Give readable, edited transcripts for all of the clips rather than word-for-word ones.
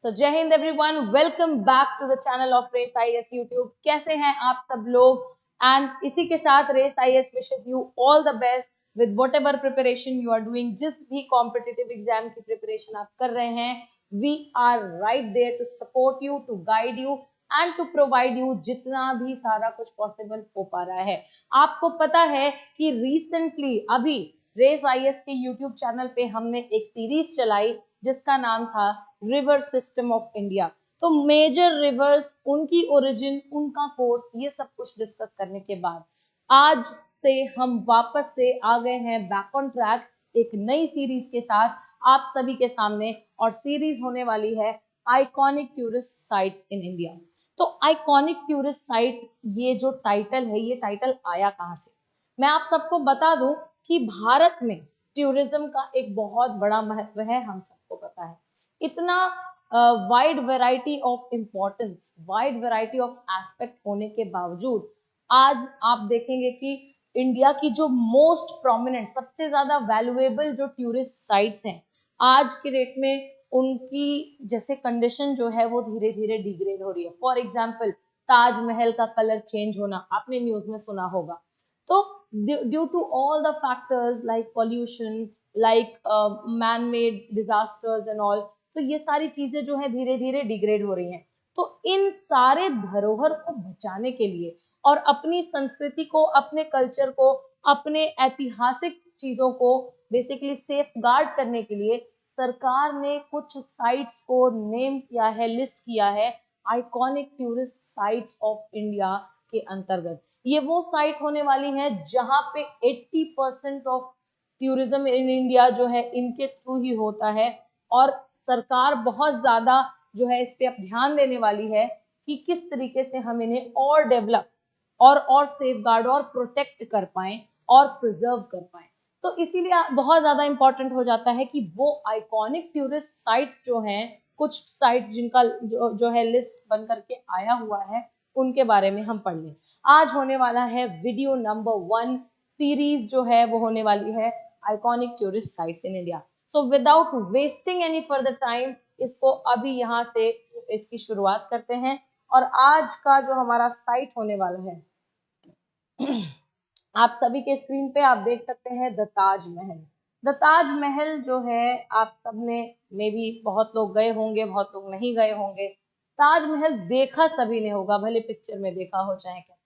So Jai Hind everyone, welcome back to the channel of Race IAS YouTube. कैसे हैं आप सब लोग? एंड इसी के साथ Race IAS wishes you all the best with whatever preparation you are doing. जिस भी कॉम्पिटिटिव एग्जाम की प्रिपरेशन आप कर रहे हैं, we are right there to support you, to guide you and to provide you जितना भी सारा कुछ पॉसिबल हो पा रहा है। आपको पता है कि रिसेंटली अभी रेस आईएएस के यूट्यूब चैनल पे हमने एक सीरीज चलाई जिसका नाम था रिवर सिस्टम ऑफ इंडिया। तो मेजर रिवर्स, उनकी ओरिजिन, उनका कोर्स, ये सब कुछ डिस्कस करने के बाद आज से हम वापस से आ गए हैं बैक ऑन ट्रैक एक नई सीरीज के साथ आप सभी के सामने। और सीरीज होने वाली है iconic tourist sites in India. तो आइकॉनिक टूरिस्ट साइट, ये जो टाइटल है, ये टाइटल आया कहाँ से? मैं आप सबको बता दूं कि भारत में टूरिज्म का एक बहुत बड़ा महत्व है, हम सबको पता है। इतना wide variety of importance, wide variety of aspect होने के बावजूद आज आप देखेंगे कि इंडिया की जो मोस्ट प्रोमिनेंट, सबसे ज्यादा वैल्यूएबल जो टूरिस्ट साइट्स हैं, आज के डेट में उनकी जैसे कंडीशन जो है वो धीरे धीरे डिग्रेड हो रही है। फॉर एग्जाम्पल, ताजमहल का कलर चेंज होना आपने न्यूज में सुना होगा। तो due to all the factors like pollution, like man made disasters and all, तो ये सारी चीजें जो है धीरे धीरे डिग्रेड हो रही हैं। तो इन सारे धरोहर को बचाने के लिए और अपनी संस्कृति को, अपने कल्चर को, अपने ऐतिहासिक चीजों को बेसिकली सेफ गार्ड करने के लिए सरकार ने कुछ साइट्स को नेम किया है, लिस्ट किया है iconic tourist sites of India के अंतर्गत। ये वो साइट होने वाली है जहां पे 80% ऑफ टूरिज्म इन इंडिया जो है इनके थ्रू ही होता है। और सरकार बहुत ज्यादा जो है इस पे अब ध्यान देने वाली है कि किस तरीके से हम इन्हें और डेवलप और सेफगार्ड और प्रोटेक्ट कर पाए और प्रिजर्व कर पाए। तो इसीलिए बहुत ज्यादा इंपॉर्टेंट हो जाता है कि वो आइकॉनिक टूरिस्ट साइट्स जो हैं, कुछ साइट्स जिनका जो है लिस्ट बन करके आया हुआ है, उनके बारे में हम पढ़ लें। आज होने वाला है वीडियो नंबर 1, सीरीज जो है वो होने वाली है iconic tourist sites in India. So without wasting any further time, इसको अभी यहाँ से इसकी शुरुआत करते हैं। और आज का जो हमारा साइट होने वाला है आप सभी के स्क्रीन पे आप देख सकते हैं द ताजमहल। द ताजमहल जो है आप सबने मे बी बहुत लोग गए होंगे, बहुत लोग नहीं गए होंगे। ताजमहल देखा सभी ने होगा, भले पिक्चर में देखा हो चाहे क्या।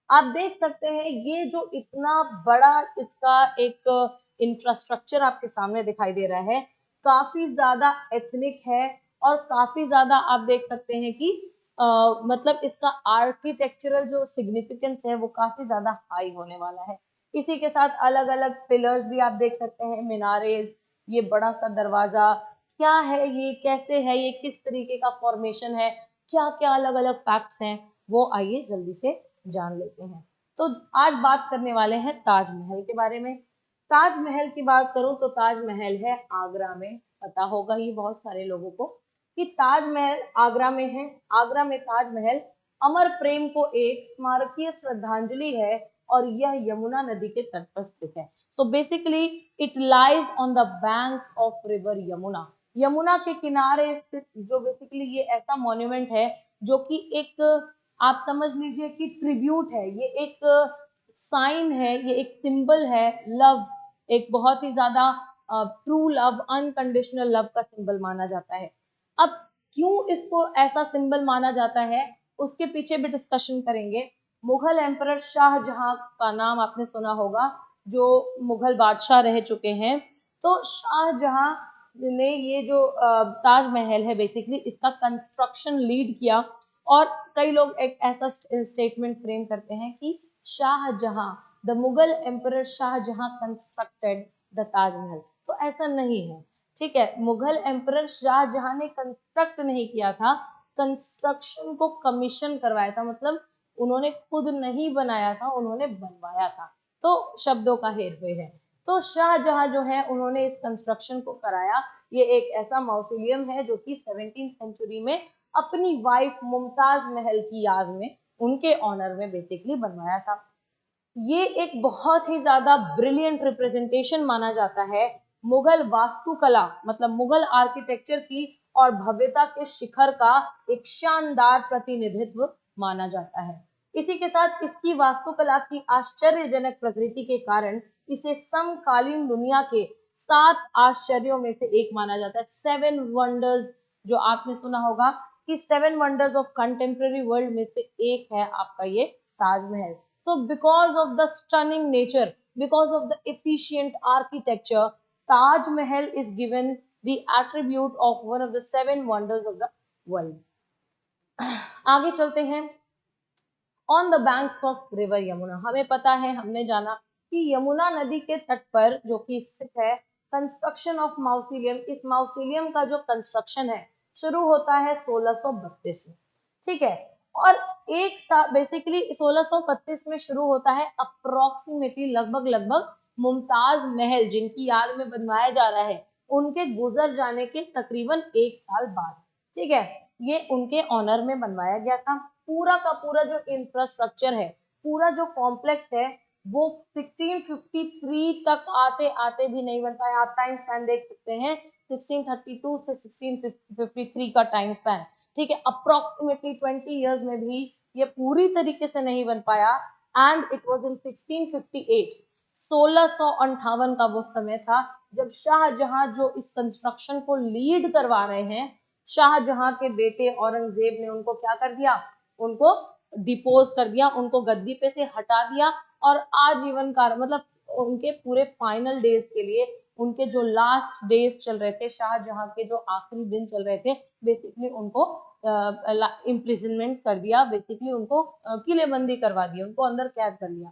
आप देख सकते हैं ये जो इतना बड़ा इसका एक इंफ्रास्ट्रक्चर आपके सामने दिखाई दे रहा है, काफी ज्यादा एथनिक है और काफी ज्यादा आप देख सकते हैं कि मतलब इसका आर्किटेक्चरल जो सिग्निफिकेंस है वो काफी ज्यादा हाई होने वाला है। इसी के साथ अलग अलग पिलर्स भी आप देख सकते हैं, मीनारेज, ये बड़ा सा दरवाजा, क्या है ये, कैसे है ये, किस तरीके का फॉर्मेशन है, क्या क्या अलग अलग फैक्ट्स हैं, वो आइए जल्दी से जान लेते हैं। तो आज बात करने वाले हैं ताजमहल के बारे में। ताजमहल की बात करूं तो ताजमहल है आगरा में। पता होगा ये बहुत सारे लोगों को कि ताजमहल आगरा में है। आगरा में ताजमहल अमर प्रेम को एक स्मारकीय श्रद्धांजलि है और यह यमुना नदी के तट पर स्थित है। तो basically it lies on the banks of river Yamuna. Yamuna के किनारे स्थित जो बेसिकली ये ऐसा मॉन्यूमेंट है जो कि एक, आप समझ लीजिए कि ट्रिब्यूट है, ये एक साइन है, ये एक सिंबल है लव, एक बहुत ही ज्यादा ट्रू लव, अनकंडीशनल लव का सिंबल माना जाता है। अब क्यों इसको ऐसा सिंबल माना जाता है, उसके पीछे भी डिस्कशन करेंगे। मुगल एम्परर शाहजहां का नाम आपने सुना होगा, जो मुगल बादशाह रह चुके हैं। तो शाहजहां ने ये जो ताजमहल है बेसिकली इसका कंस्ट्रक्शन लीड किया। और कई लोग एक ऐसा स्टेटमेंट फ्रेम करते हैं कि Shahjahan, the Mughal emperor Shahjahan constructed the Taj Mahal. तो ऐसा नहीं है, ठीक है। मुगल एम्परर शाहजहां ने कंस्ट्रक्ट नहीं किया था, कंस्ट्रक्शन को कमीशन करवाया था, मतलब उन्होंने खुद नहीं बनाया था, उन्होंने बनवाया था। तो शब्दों का हेर फेर है। तो शाहजहां जो है उन्होंने इस कंस्ट्रक्शन को कराया। ये एक ऐसा मौसोलियम है जो कि 17वीं सेंचुरी में अपनी वाइफ मुमताज महल की याद में, उनके ऑनर में बेसिकली बनवाया था। ये एक बहुत ही ज्यादा ब्रिलियंट रिप्रेजेंटेशन माना जाता है मुगल वास्तुकला, मतलब मुगल आर्किटेक्चर की और भव्यता के शिखर का एक शानदार प्रतिनिधित्व माना जाता है। इसी के साथ इसकी वास्तुकला की आश्चर्यजनक प्रकृति के कारण इसे समकालीन दुनिया के 7 आश्चर्यों में से एक माना जाता है। 7 वंडर्स, जो आपने सुना होगा कि 7 वंडर्स ऑफ कंटेम्प्रेरी वर्ल्ड में से एक है आपका ये Taj Mahal. So because of the stunning nature, because of the efficient architecture, Taj Mahal is given the attribute of one of the 7 wonders of the world. आगे चलते हैं। On the banks of river Yamuna, हमें पता है, हमने जाना कि यमुना नदी के तट पर जो कि स्थित है कंस्ट्रक्शन ऑफ माउसीलियम, इस माउसीलियम का जो कंस्ट्रक्शन है शुरू होता है 1632 में, ठीक है। और एक साल बेसिकली 1632 में शुरू होता है, अप्रोक्सीमेटली लगभग मुमताज महल जिनकी याद में बनवाया जा रहा है उनके गुजर जाने के तकरीबन 1 साल बाद, ठीक है, ये उनके ऑनर में बनवाया गया था। पूरा का पूरा जो इंफ्रास्ट्रक्चर है, पूरा जो कॉम्प्लेक्स है वो 1653 तक आते आते भी नहीं बन पाया। आप टाइम स्पैन देख सकते हैं 1632 से 1653 का टाइम स्पैन, ठीक है, अप्रोक्सीमेटली 20 इयर्स में भी ये पूरी तरीके से नहीं बन पाया। एंड इट वाज इन 1658, 1658 का वो समय था जब शाहजहां जो इस कंस्ट्रक्शन को लीड करवा रहे हैं, शाहजहां के बेटे औरंगजेब ने उनको क्या कर दिया, उनको डिपोज कर दिया, उनको गद्दी पे से हटा दिया और आजीवन काल मतलब उनके पूरे फाइनल डेज के लिए, उनके जो लास्ट डेज चल रहे थे, शाहजहां के जो आखिरी दिन चल रहे थे, बेसिकली उनको इम्प्रिजनमेंट कर दिया, बेसिकली उनको किलेबंदी करवा दी, उनको अंदर कैद कर लिया।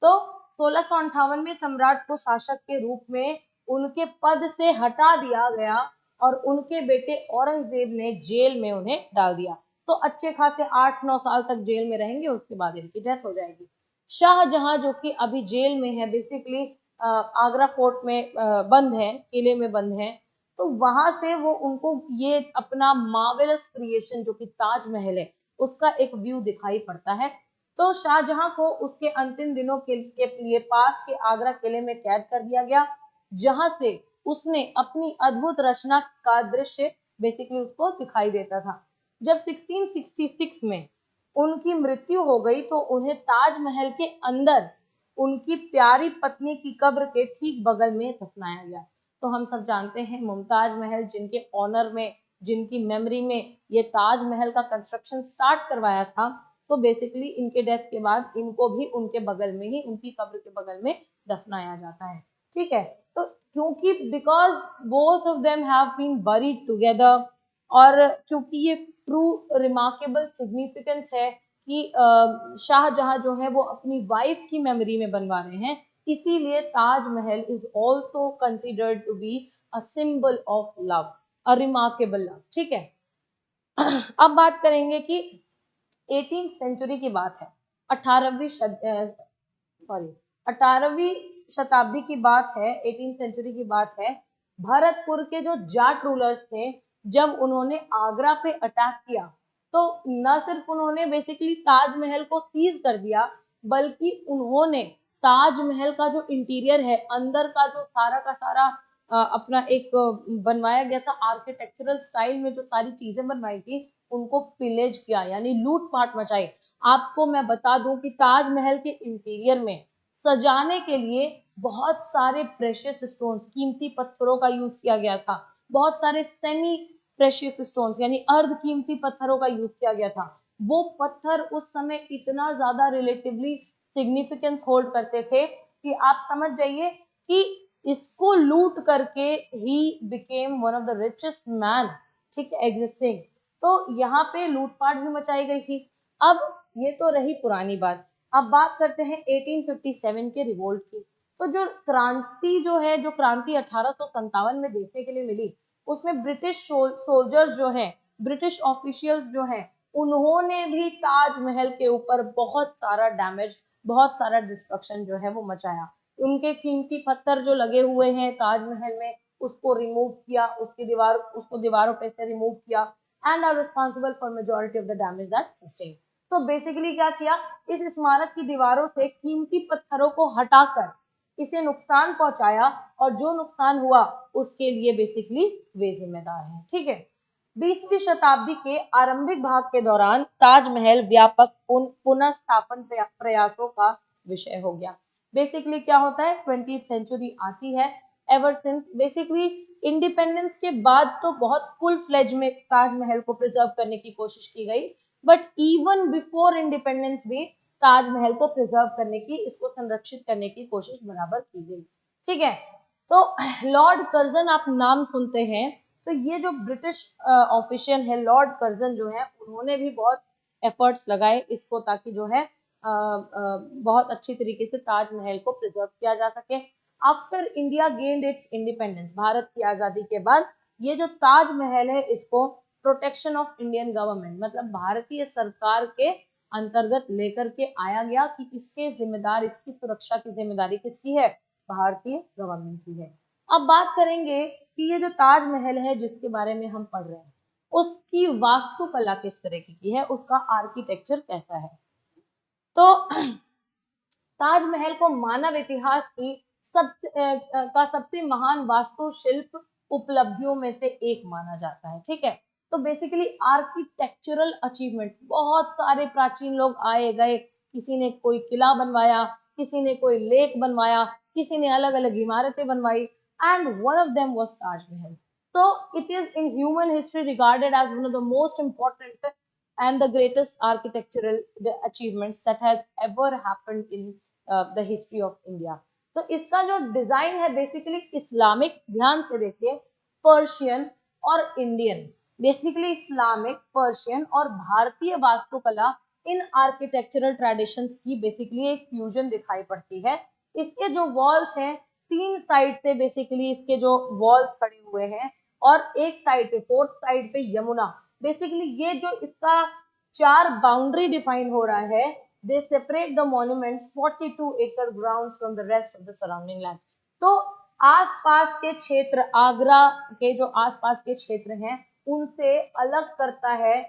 तो 1658 में सम्राट को शासक के रूप में उनके पद से हटा दिया गया और उनके बेटे औरंगजेब ने जेल में उन्हें डाल दिया। तो अच्छे खासे 8-9 साल तक जेल में रहेंगे, उसके बाद इनकी डेथ हो जाएगी। शाहजहां जो कि अभी जेल में है, बेसिकली आगरा फोर्ट में बंद है, किले में बंद है, तो वहां से वो उनको ये अपना मार्वेलस क्रिएशन जो कि ताजमहल है उसका एक व्यू दिखाई पड़ता है। तो शाहजहां को उसके अंतिम दिनों के लिए पास के आगरा किले में कैद कर दिया गया, जहां से उसने अपनी अद्भुत रचना का दृश्य बेसिकली उसको दिखाई देता था। जब 1666 में उनकी मृत्यु हो गई तो उन्हें ताजमहल के अंदर उनकी प्यारी पत्नी की कब्र के ठीक बगल में दफनाया गया। तो हम सब जानते हैं मुमताज महल जिनके ऑनर में, जिनकी मेमोरी में ये ताजमहल का कंस्ट्रक्शन स्टार्ट करवाया था, तो बेसिकली इनके डेथ के बाद इनको भी उनके बगल में ही, उनकी कब्र के बगल में दफनाया जाता है, ठीक है। तो क्योंकि because both of them have been buried together, और क्योंकि ये ट्रू रिमार्केबल सिग्निफिकेंस है कि शाहजहां जो है वो अपनी वाइफ की मेमोरी में बनवा रहे हैं, इसीलिए Taj Mahal is also considered to be a symbol of love, a remarkable love, ठीक है। अब बात करेंगे कि 18th सेंचुरी की बात है, 18वीं शताब्दी की बात है, 18th सेंचुरी की बात है। भरतपुर के जो जाट रूलर्स थे, जब उन्होंने आगरा पे अटैक किया तो न सिर्फ उन्होंने बेसिकली ताजमहल को सीज कर दिया, बल्कि उन्होंने ताजमहल का जो इंटीरियर है, अंदर का जो सारा का सारा अपना एक बनवाया गया था आर्किटेक्चरल स्टाइल में, जो सारी चीजें बनवाई थी उनको पिलेज किया, यानी लूटपाट मचाई। आपको मैं बता दूं कि ताजमहल के इंटीरियर में सजाने के लिए बहुत सारे प्रेशियस स्टोन्स, कीमती पत्थरों का यूज किया गया था, बहुत सारे सेमी प्रेशियस स्टोन्स यानी अर्ध कीमती पत्थरों का यूज किया गया था। वो पत्थर उस समय इतना ज्यादा रिलेटिवली सिग्निफिकेंस होल्ड करते थे कि आप समझ जाइए कि इसको लूट करके he became one of the richest man, ठीक है, एग्जिस्टिंग। तो यहाँ पे लूटपाट भी मचाई गई थी। अब ये तो रही पुरानी बात, अब बात करते हैं 1857 के रिवोल्ट की। तो जो क्रांति जो है, जो क्रांति 1857 में देखने के लिए मिली, उसमें ब्रिटिश सोल्जर्स जो हैं, ब्रिटिश ऑफिशियल्स जो हैं, उन्होंने भी ताजमहल के ऊपर बहुत सारा डैमेज, बहुत सारा डिस्ट्रक्शन जो है वो मचाया। उनके कीमती पत्थर जो लगे हुए हैं ताजमहल में उसको रिमूव किया, उसको दीवारों पे से रिमूव किया, and are responsible for majority of the damage that sustain. तो बेसिकली क्या किया, इस स्मारक की दीवारों से कीमती पत्थरों को हटाकर इसे नुकसान पहुंचाया, और जो नुकसान हुआ उसके लिए बेसिकली वे जिम्मेदार हैं, ठीक है। 20वीं शताब्दी के आरंभिक भाग के दौरान ताजमहल व्यापक पुनः स्थापन प्रयासों का विषय हो गया। बेसिकली क्या होता है, 20th सेंचुरी आती है, एवर सिंस बेसिकली इंडिपेंडेंस के बाद तो बहुत फुल फ्लेज में ताजमहल को प्रिजर्व करने की कोशिश की गई, बट इवन बिफोर इंडिपेंडेंस भी ताजमहल को प्रिजर्व करने की, इसको संरक्षित करने की कोशिश बराबर की गई। ठीक है, तो लॉर्ड कर्जन आप नाम सुनते हैं, तो ये जो ब्रिटिश ऑफिशियल है लॉर्ड कर्जन जो है, उन्होंने भी बहुत एफर्ट्स लगाए इसको, ताकि जो है बहुत अच्छी तरीके से ताजमहल को प्रिजर्व किया जा सके। After India gained it's independence, Bharat की आजादी के बाद ये जो ताजमहल है इसको प्रोटेक्शन ऑफ इंडियन गवर्नमेंट, मतलब भारतीय सरकार के अंतर्गत लेकर के आया गया कि इसके जिम्मेदार, इसकी सुरक्षा की जिम्मेदारी किसकी है, भारतीय गवर्नमेंट की है। अब बात करेंगे कि ये जो ताजमहल है जिसके बारे में हम पढ़ रहे हैं, उसकी वास्तुकला किस तरह की है, उसका आर्किटेक्चर कैसा है। तो ताजमहल को मानव इतिहास की सबसे महान वास्तुशिल्प उपलब्धियों में से एक माना जाता है। ठीक है, तो बेसिकली आर्किटेक्चरल अचीवमेंट, बहुत सारे प्राचीन लोग आए गए, किसी ने कोई किला बनवाया, किसी ने कोई लेक बनवाया, किसी ने अलग अलग इमारतें बनवाई, and one of them was Taj Mahal. So it is in human history regarded as one of the most important and the greatest architectural achievements that has ever happened in the history of India. तो इसका जो design है basically Islamic, ध्यान से देखिए, Persian और Indian, basically Islamic, Persian और भारतीय वास्तुकला, इन आर्किटेक्चरल ट्रेडिशंस की बेसिकली एक फ्यूजन दिखाई पड़ती है। इसके जो वॉल्स हैं, 3 साइड से बेसिकली इसके जो वॉल्स खड़े हुए हैं, और एक साइड पे, 4th साइड पे यमुना, बेसिकली ये जो इसका 4 बाउंड्री डिफाइन हो रहा है, दे सेपरेट द मॉन्यूमेंट्स 42 एकड़ grounds from the rest of the surrounding land. तो आसपास के क्षेत्र, आगरा के जो आसपास के क्षेत्र हैं, उनसे अलग करता है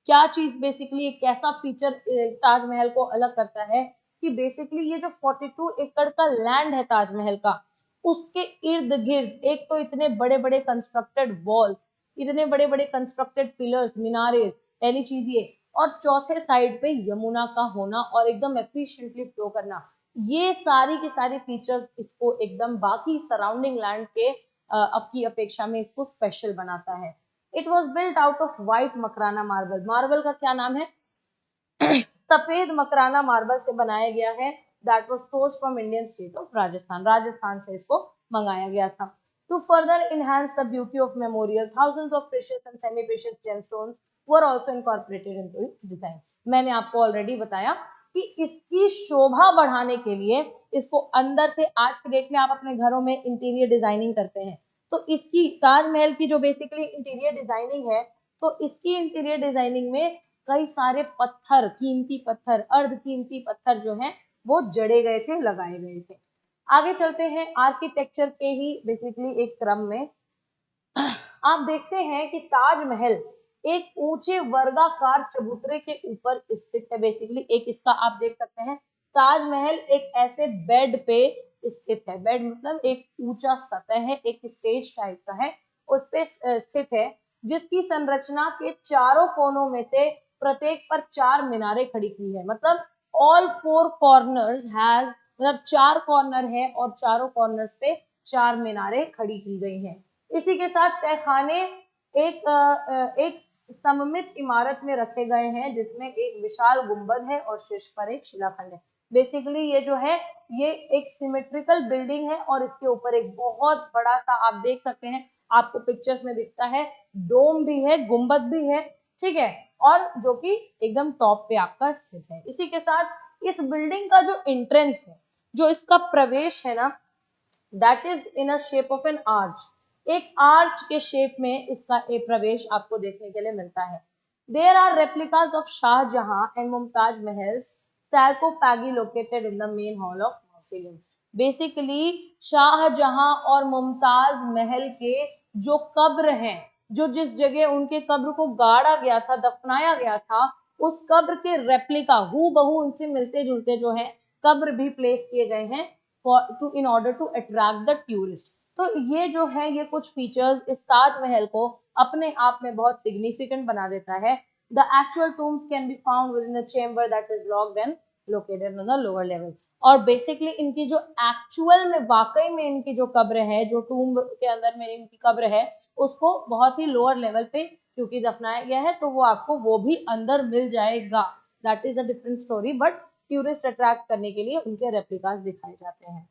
क्या चीज, बेसिकली एक ऐसा फीचर ताजमहल को अलग करता है कि बेसिकली ये जो 42 एकड़ का लैंड है ताजमहल का, उसके इर्द गिर्द एक तो इतने बड़े बड़े कंस्ट्रक्टेड वॉल्स, इतने बड़े बड़े कंस्ट्रक्टेड पिलर्स, मीनारे, पहली चीज ये, और चौथे साइड पे यमुना का होना और एकदम एफिशिएंटली फ्लो करना, ये सारी की सारी फीचर्स इसको एकदम बाकी सराउंडिंग लैंड के अब की अपेक्षा में इसको स्पेशल बनाता है। It was built out of white Makrana marble, marble का क्या नाम है सफेद मकराना मार्बल से बनाया गया है, that was sourced from Indian state of Rajasthan, Rajasthan से इसको मंगाया गया था। To further enhance the beauty of memorial, thousands of precious and semi precious gemstones were also incorporated into its design. मैंने आपको ऑलरेडी बताया कि इसकी शोभा बढ़ाने के लिए इसको अंदर से, आज के डेट में आप अपने घरों में इंटीरियर डिजाइनिंग करते हैं, तो इसकी ताजमहल की जो बेसिकली इंटीरियर डिजाइनिंग है, तो इसकी इंटीरियर डिजाइनिंग में कई सारे पत्थर, कीमती पत्थर, अर्ध कीमती पत्थर जो हैं वो जड़े गए थे, लगाए गए थे। आगे चलते हैं आर्किटेक्चर के ही बेसिकली एक क्रम में। आप देखते हैं कि ताजमहल एक ऊंचे वर्गाकार चबूतरे के ऊपर स्थित है। बेसिकली एक इसका आप देख सकते हैं, ताजमहल एक ऐसे बेड पे स्थित है, बेड मतलब एक ऊंचा सतह है, एक स्टेज टाइप का है, उस पे स्थित है, जिसकी संरचना के चारों कोनों में से प्रत्येक पर 4 मीनारें खड़ी की है। मतलब ऑल 4 कॉर्नर्स हैज, मतलब 4 कॉर्नर है और चारों कॉर्नर्स पे 4 मीनारें खड़ी की गई हैं। इसी के साथ तहखाने एक सममित इमारत में रखे गए हैं, जिसमें एक विशाल गुंबद है और शीर्ष पर एक शिलाखंड है। बेसिकली ये जो है ये एक सिमेट्रिकल बिल्डिंग है और इसके ऊपर एक बहुत बड़ा सा, आप देख सकते हैं, आपको पिक्चर्स में दिखता है, डोम भी है, गुंबद भी है, ठीक है, और जो कि एकदम टॉप पे आपका स्थित है। इसी के साथ इस बिल्डिंग का जो एंट्रेंस है, जो इसका प्रवेश है ना, that is in a shape of N arch, एक आर्च के शेप में इसका एक प्रवेश आपको देखने के लिए मिलता है। There are replicas of Shahjahan and Mumtaz Mahal's sarcophagi located in the main hall of mausoleum। Basically Shahjahan और मुमताज महल के जो कब्र हैं, जो जिस जगह उनके कब्र को गाड़ा गया था, दफनाया गया था, उस कब्र के रेप्लिका हूबहू उनसे मिलते जुलते जो है कब्र भी प्लेस किए गए हैं in order to attract the tourist। तो ये जो है ये कुछ फीचर्स इस ताजमहल को अपने आप में बहुत सिग्निफिकेंट बना देता है। The actual tombs can be found with in the chamber that is locked and located on the lower level. और बेसिकली इनकी जो एक्चुअल में वाकई में इनकी जो कब्र है, जो टूम्ब के अंदर में इनकी कब्र है, उसको बहुत ही लोअर लेवल पे क्योंकि दफनाया गया है, तो वो आपको वो भी अंदर मिल जाएगा। That is a different story, but tourist attract करने के लिए उनके रेप्लिकास दिखाए जाते हैं।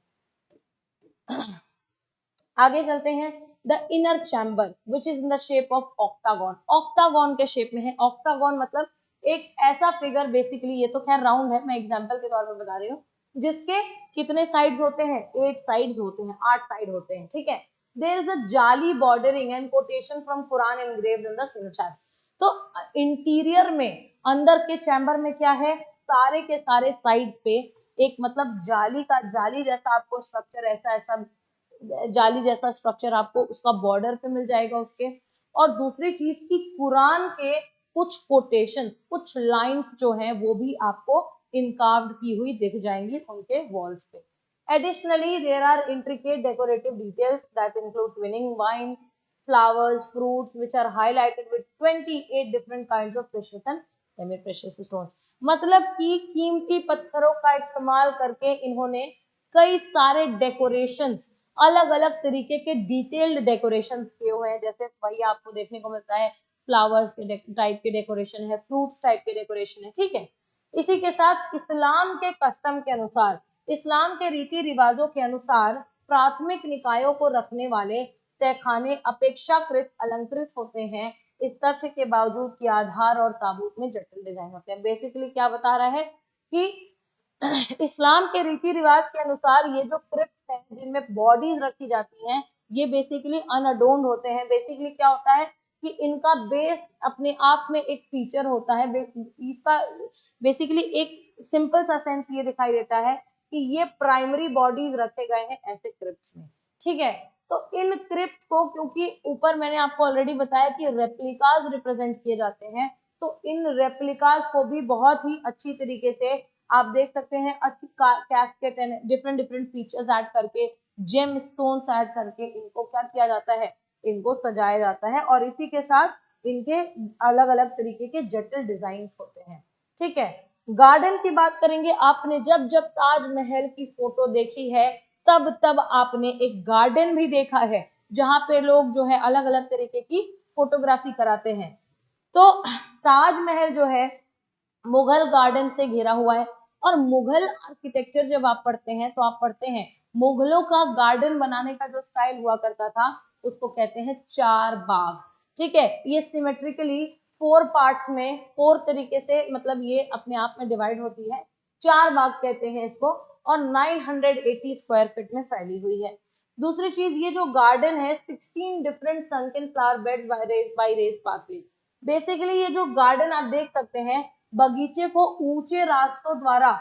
आगे चलते हैं। The inner chamber which is in the shape of octagon. Octagon के शेप में है। ऑक्टागन मतलब एक ऐसा फिगर, बेसिकली ये तो खैर राउंड है, मैं एग्जांपल के तौर पर बता रही हूँ, जिसके कितने साइड्स होते हैं? 8 साइड्स होते हैं, 8 साइड होते हैं, ठीक है। देयर इज अ जाली bordering and quotation from Quran engraved in the signatures. तो इंटीरियर में, अंदर के चैम्बर में क्या है? सारे के सारे साइड्स पे एक मतलब जाली जैसा आपको स्ट्रक्चर, ऐसा जाली जैसा स्ट्रक्चर आपको उसका बॉर्डर पे मिल जाएगा उसके। और दूसरी चीज की कुरान के कुछ कोटेशन, कुछ लाइंस जो हैं वो भी आपको इनकार्व्ड की हुई दिख जाएंगी उनके वॉल्स पे। Additionally there are intricate decorative details that include twining vines, flowers, fruits which are highlighted with 28 different kinds of precious and semi precious stones। मतलब कि कीमती पत्थरों का इस्तेमाल करके इन्होंने कई सारे डेकोरेशंस, अलग अलग तरीके के डिटेल्ड डेकोरेशंस किए हुए हैं। जैसे वही आपको देखने को मिलता है, फ्लावर्स के टाइप के डेकोरेशन है, फ्रूट्स टाइप के डेकोरेशन है, ठीक है। इसी के साथ इस्लाम के कस्टम के अनुसार, इस्लाम के रीति रिवाजों के अनुसार प्राथमिक निकायों को रखने वाले तहखाने अपेक्षाकृत अलंकृत होते हैं, इस तथ्य के बावजूद कि आधार और ताबूत में जटिल डिजाइन होते हैं। बेसिकली क्या बता रहा है कि इस्लाम के रीति रिवाज के अनुसार ये जो क्रिप्ट है जिनमें बॉडीज रखी जाती हैं, ये बेसिकली अनअडोन्ड होते हैं। बेसिकली क्या होता है कि इनका बेस अपने आप में एक फीचर होता है। इसका बेसिकली एक सिंपल सा सेंस ये दिखाई देता है कि ये प्राइमरी बॉडीज रखे गए हैं ऐसे क्रिप्ट में, ठीक है। तो इन क्रिप्ट को, क्योंकि ऊपर मैंने आपको ऑलरेडी बताया कि रेप्लिकाज रिप्रेजेंट किए जाते हैं, तो इन रेप्लिकाज को भी बहुत ही अच्छी तरीके से आप देख सकते हैं, अच्छी casket and different different features add करके, जेम स्टोन्स ऐड करके इनको क्या किया जाता है? इनको सजाया जाता है। और इसी के साथ इनके अलग अलग तरीके के जटिल डिजाइन होते हैं, ठीक है। गार्डन की बात करेंगे। आपने जब जब ताजमहल की फोटो देखी है, तब तब आपने एक गार्डन भी देखा है जहां पे लोग जो है अलग अलग तरीके की फोटोग्राफी कराते हैं। तो ताजमहल जो है मुगल गार्डन से घिरा हुआ है। और मुगल आर्किटेक्चर जब आप पढ़ते हैं तो आप पढ़ते हैं मुगलों का गार्डन बनाने का जो स्टाइल हुआ करता था उसको कहते हैं चार बाग, ठीक है। ये सिमेट्रिकली 4 पार्ट्स में 4 तरीके से मतलब ये अपने आप में डिवाइड होती है, चार बाग कहते हैं इसको, और 980 स्क्वायर फीट में फैली हुई है। दूसरी चीज, ये जो गार्डन है 16 different sunken flower bed by raised pathways. Basically ये जो गार्डन आप देख सकते हैं, बगीचे को ऊंचे रास्तों द्वारा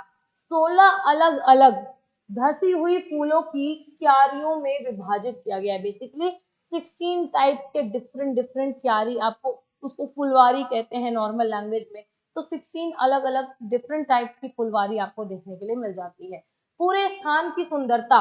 16 अलग अलग धसी हुई फूलों की क्यारियों में विभाजित किया गया है। बेसिकली 16 टाइप के डिफरेंट डिफरेंट क्यारी, आपको उसको फुलवारी कहते हैं नॉर्मल लैंग्वेज में, तो 16 अलग अलग डिफरेंट टाइप्स की फुलवारी आपको देखने के लिए मिल जाती है। पूरे स्थान की सुंदरता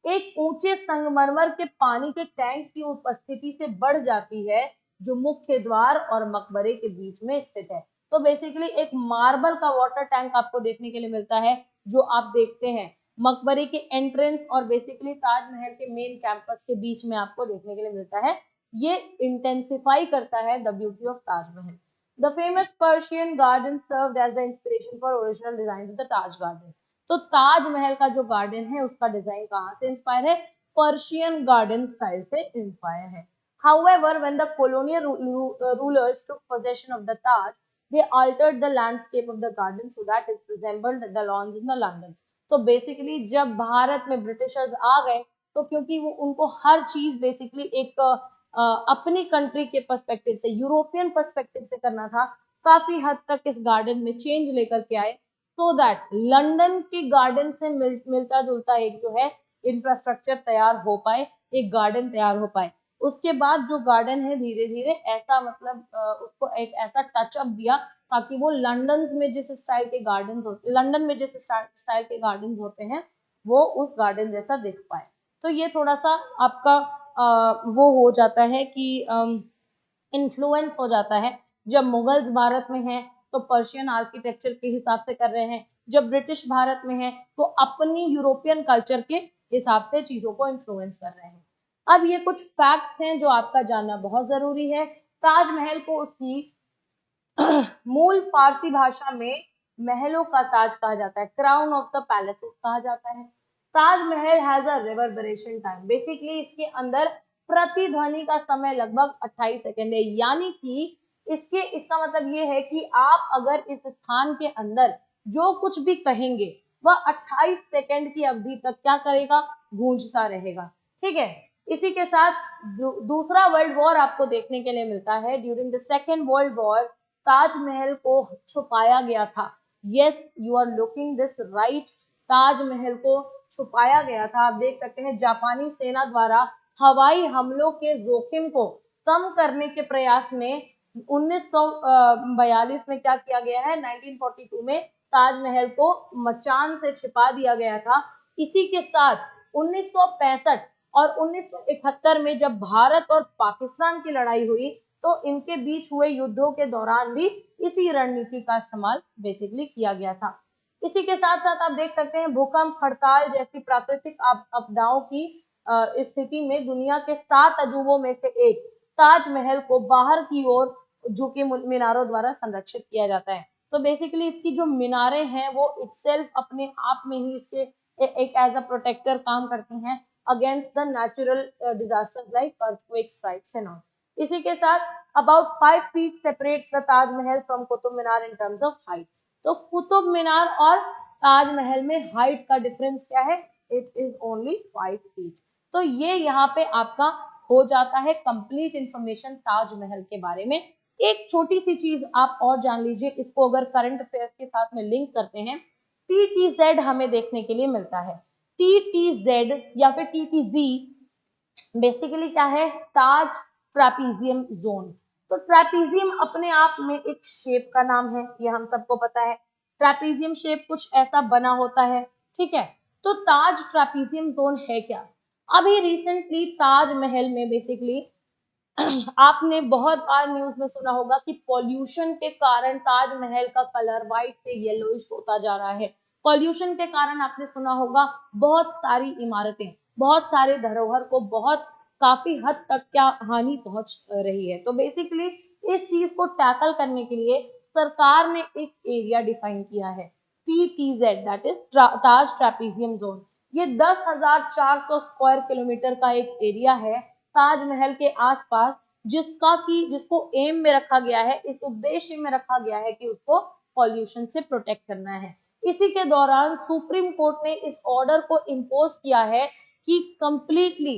एक ऊंचे संगमरमर के पानी के टैंक की उपस्थिति से बढ़ जाती है, जो मुख्य द्वार और मकबरे के बीच में स्थित है। तो बेसिकली एक मार्बल का वाटर टैंक आपको देखने के लिए मिलता है, जो आप देखते हैं मकबरे के एंट्रेंस और बेसिकली ताजमहल के मेन कैंपस के बीच में आपको देखने के लिए मिलता है। ये इंटेंसिफाई करता है the beauty of Taj Mahal. The famous Persian garden served as the inspiration for original design of the Taj garden. तो ताजमहल का जो गार्डन है उसका डिजाइन कहाँ से इंस्पायर है? पर्शियन गार्डन स्टाइल से इंस्पायर है। However, when the colonial rulers took possession of the Taj, they altered the landscape of the garden so that it resembled the lawns in the London। तो basically जब भारत में Britishers आ गए, तो क्योंकि वो उनको हर चीज बेसिकली एक अपनी कंट्री के पर्सपेक्टिव से, यूरोपियन पर्सपेक्टिव से करना था, काफी हद तक इस गार्डन में चेंज लेकर के आए, सो दैट लंदन के गार्डन से मिलता जुलता एक जो है इंफ्रास्ट्रक्चर तैयार हो पाए, एक गार्डन तैयार हो पाए। उसके बाद जो गार्डन है धीरे धीरे ऐसा मतलब उसको एक ऐसा टचअप दिया ताकि वो लंदन में जिस स्टाइल के गार्डन होते, लंदन में जिस स्टाइल के गार्डन होते हैं वो उस गार्डन जैसा दिख पाए। तो ये थोड़ा सा आपका वो हो जाता है कि इन्फ्लुएंस हो जाता है। जब मुगल्स भारत में हैं तो पर्शियन आर्किटेक्चर के हिसाब से कर रहे हैं, जब ब्रिटिश भारत में है तो अपनी यूरोपियन कल्चर के हिसाब से चीजों को इन्फ्लुएंस कर रहे हैं। अब ये कुछ फैक्ट्स हैं जो आपका जानना बहुत जरूरी है। ताजमहल को उसकी मूल फारसी भाषा में महलों का ताज कहा जाता है, क्राउन ऑफ द पैलेसेस कहा जाता है। Taj Mahal has a reverberation time, basically इसके अंदर प्रतिध्वनि का समय लगभग 28 सेकेंड है, यानी कि इसका मतलब ये है कि आप अगर इस स्थान के अंदर जो कुछ भी कहेंगे वह 28 सेकेंड की अवधि तक क्या करेगा, गूंजता रहेगा। ठीक है, इसी के साथ दूसरा वर्ल्ड वॉर आपको देखने के लिए मिलता है। During the second world war Taj Mahal को छुपाया गया था। Yes, you are looking this right, Taj Mahal को छुपाया गया था। आप देख सकते हैं जापानी सेना द्वारा हवाई हमलों के जोखिम को कम करने के प्रयास में 1942 में क्या किया गया है, 1942 में ताजमहल को मचान से छिपा दिया गया था। इसी के साथ 1965 और 1971 में जब भारत और पाकिस्तान की लड़ाई हुई तो इनके बीच हुए युद्धों के दौरान भी इसी रणनीति का इस्तेमाल बेसिकली किया गया था। इसी के साथ साथ आप देख सकते हैं भूकंप, हड़ताल जैसी प्राकृतिक आपदाओं की स्थिति में दुनिया के 7 अजूबों में से एक ताजमहल को बाहर की ओर झुके मीनारों द्वारा संरक्षित किया जाता है। तो बेसिकली इसकी जो मीनारें हैं वो इटसेल्फ अपने आप में ही इसके एक एज अ प्रोटेक्टर काम करती हैं against the natural disasters like earthquake, strikes and all. इसी के साथ about 5 feet separates the Taj Mahal from Qutub Minar in terms of height. तो कुतुब मीनार और ताजमहल में हाइट का डिफरेंस क्या है, इट इज ओनली 5 फीट। तो ये यहाँ पे आपका हो जाता है कंप्लीट इंफॉर्मेशन ताजमहल के बारे में। एक छोटी सी चीज आप और जान लीजिए, इसको अगर करंट अफेयर्स के साथ में लिंक करते हैं, TTZ हमें देखने के लिए मिलता है। TTZ या फिर TTZ बेसिकली क्या है, ताज ट्रापीजियम जोन। तो ट्रापीजियम अपने आप में एक शेप का नाम है, ये हम सबको पता है। ट्रापीजियम शेप कुछ ऐसा बना होता है, ठीक है। तो ताज ट्रापीजियम जोन है क्या? अभी रिसेंटली ताजमहल में बेसिकली आपने बहुत बार न्यूज में सुना होगा कि पॉल्यूशन के कारण ताजमहल का कलर व्हाइट से येलोइश होता जा रहा है। पॉल्यूशन के कारण आपने सुना होगा बहुत सारी इमारतें, बहुत सारे धरोहर को बहुत काफी हद तक क्या हानि पहुंच रही है। तो बेसिकली इस चीज को टैकल करने के लिए सरकार ने एक एरिया डिफाइन किया है, TTZ, that is Taj trapezium zone. ये 10,400 स्क्वायर किलोमीटर का एक एरिया है ताजमहल के आसपास, जिसको एम में रखा गया है, इस उद्देश्य में रखा गया है कि उसको पॉल्यूशन से प्रोटेक्ट करना है। इसी के दौरान सुप्रीम कोर्ट ने इस ऑर्डर को इम्पोज किया है कि कंप्लीटली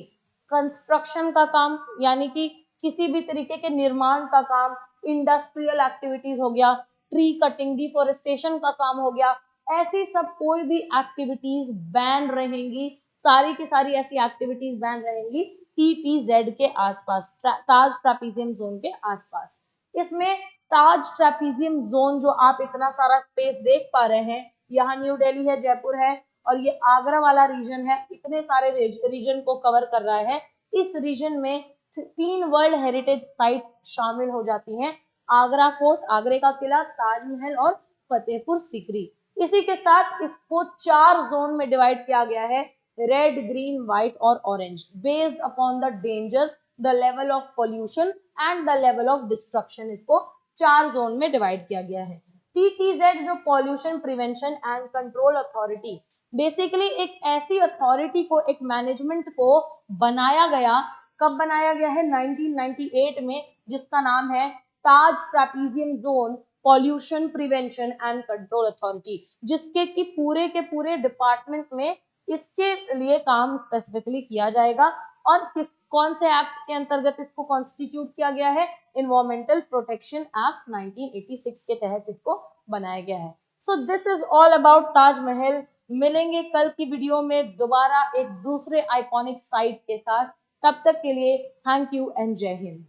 कंस्ट्रक्शन का काम, यानी कि किसी भी तरीके के निर्माण का काम, इंडस्ट्रियल एक्टिविटीज हो गया, ट्री कटिंग, डिफोरेस्टेशन का काम हो गया, ऐसी सब कोई भी एक्टिविटीज बैन रहेंगी, सारी की सारी ऐसी एक्टिविटीज बैन रहेंगी TTZ के आसपास, ताज ट्रेपेजियम जोन के आसपास। इसमें ताज ट्रेपेजियम जोन जो आप इतना सारा स्पेस देख पा रहे हैं, यहाँ न्यू दिल्ली है, जयपुर है और ये आगरा वाला रीजन है, इतने सारे रीजन को कवर कर रहा है। इस रीजन में 3 वर्ल्ड हेरिटेज साइट शामिल हो जाती हैं, आगरा फोर्ट, आगरे का किला, ताजमहल और फतेहपुर सीकरी। इसी के साथ इसको 4 जोन में डिवाइड किया गया है, रेड, ग्रीन, व्हाइट और orange, based upon the danger, the level of pollution and the level of destruction. इसको 4 जोन में डिवाइड किया गया है। TTZ जो pollution prevention and control authority, basically एक ऐसी अथॉरिटी को, एक मैनेजमेंट को बनाया गया, कब बनाया गया है, 1998 में, जिसका नाम है Taj trapezium zone pollution prevention and control authority, जिसके कि पूरे के पूरे डिपार्टमेंट में इसके लिए काम स्पेसिफिकली किया जाएगा। और कौन से एक्ट के अंतर्गत इसको कॉन्स्टिट्यूट किया गया है, इन्वायरमेंटल प्रोटेक्शन एक्ट 1986 के तहत इसको बनाया गया है। So this is all about Taj Mahal. मिलेंगे कल की वीडियो में दोबारा एक दूसरे आइकॉनिक साइट के साथ, तब तक के लिए थैंक यू एंड जय हिंद।